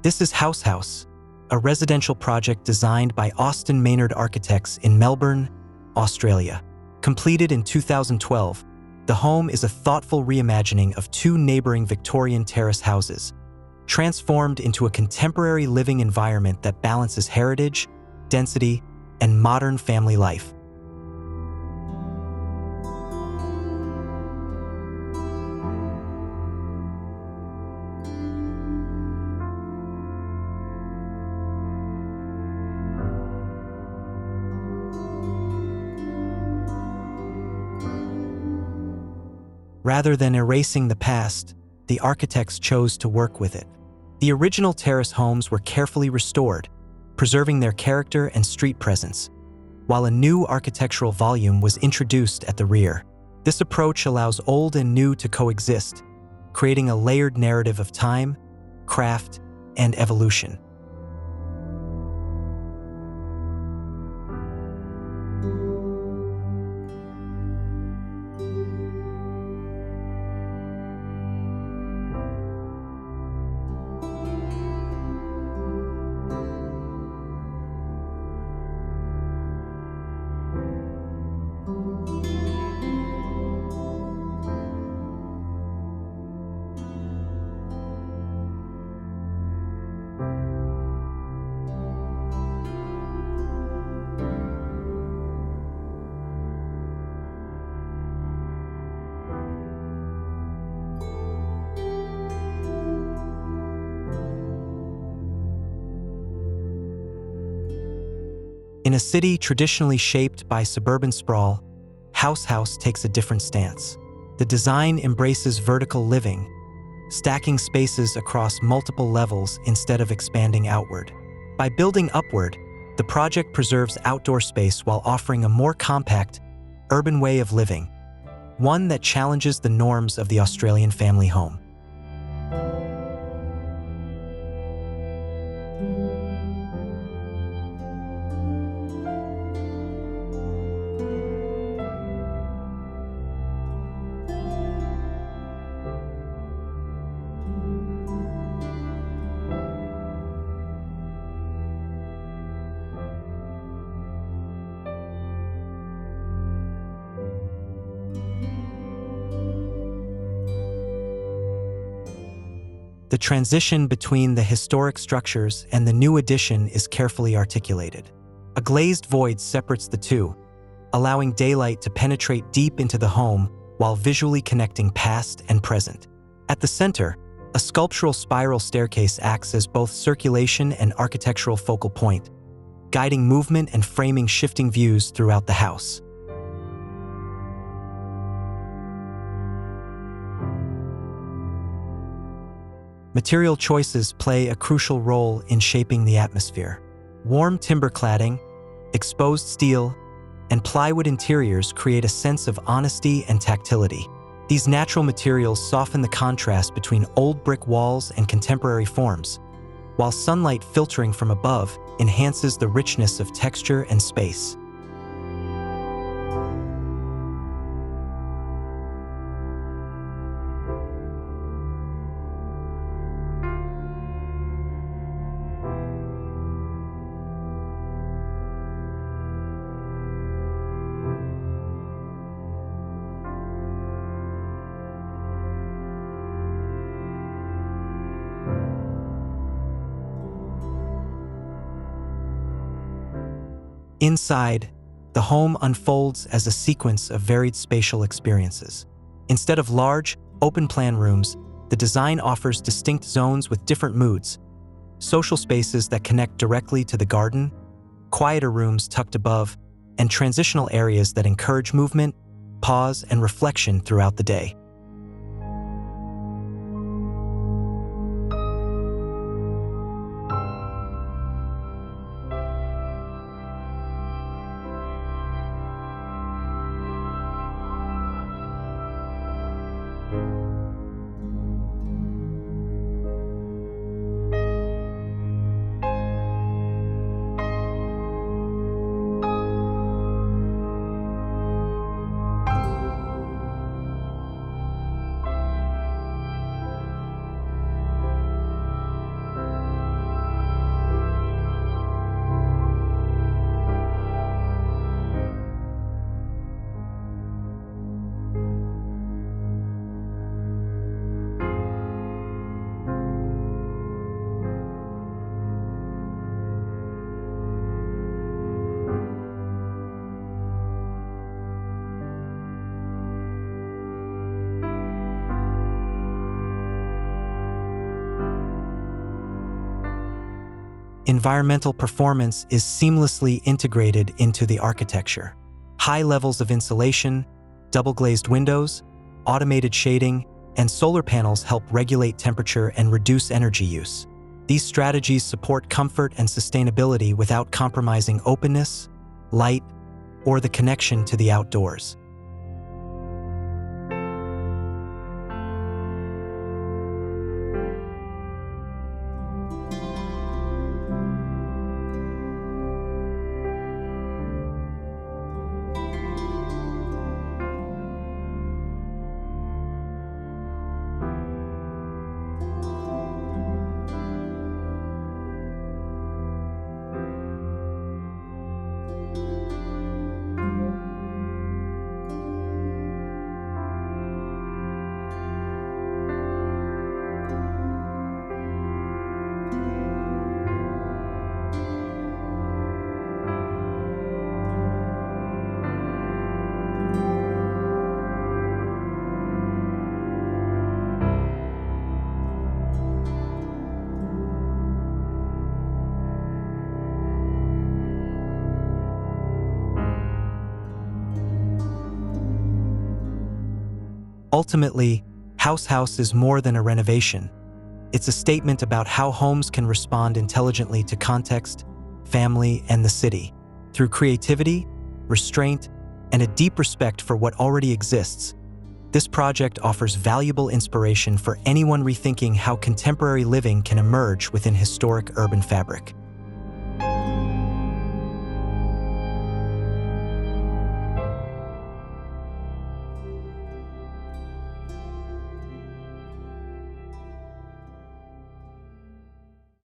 This is House, a residential project designed by Austin Maynard Architects in Melbourne, Australia. Completed in 2012, the home is a thoughtful reimagining of two neighboring Victorian terrace houses, transformed into a contemporary living environment that balances heritage, density, and modern family life. Rather than erasing the past, the architects chose to work with it. The original terrace homes were carefully restored, preserving their character and street presence, while a new architectural volume was introduced at the rear. This approach allows old and new to coexist, creating a layered narrative of time, craft, and evolution. In a city traditionally shaped by suburban sprawl, House takes a different stance. The design embraces vertical living, stacking spaces across multiple levels instead of expanding outward. By building upward, the project preserves outdoor space while offering a more compact, urban way of living, one that challenges the norms of the Australian family home. The transition between the historic structures and the new addition is carefully articulated. A glazed void separates the two, allowing daylight to penetrate deep into the home while visually connecting past and present. At the center, a sculptural spiral staircase acts as both circulation and architectural focal point, guiding movement and framing shifting views throughout the house. Material choices play a crucial role in shaping the atmosphere. Warm timber cladding, exposed steel, and plywood interiors create a sense of honesty and tactility. These natural materials soften the contrast between old brick walls and contemporary forms, while sunlight filtering from above enhances the richness of texture and space. Inside, the home unfolds as a sequence of varied spatial experiences. Instead of large, open-plan rooms, the design offers distinct zones with different moods: social spaces that connect directly to the garden, quieter rooms tucked above, and transitional areas that encourage movement, pause, and reflection throughout the day. environmental performance is seamlessly integrated into the architecture. High levels of insulation, double-glazed windows, automated shading, and solar panels help regulate temperature and reduce energy use. These strategies support comfort and sustainability without compromising openness, light, or the connection to the outdoors. Ultimately, House is more than a renovation. It's a statement about how homes can respond intelligently to context, family, and the city. Through creativity, restraint, and a deep respect for what already exists, this project offers valuable inspiration for anyone rethinking how contemporary living can emerge within historic urban fabric.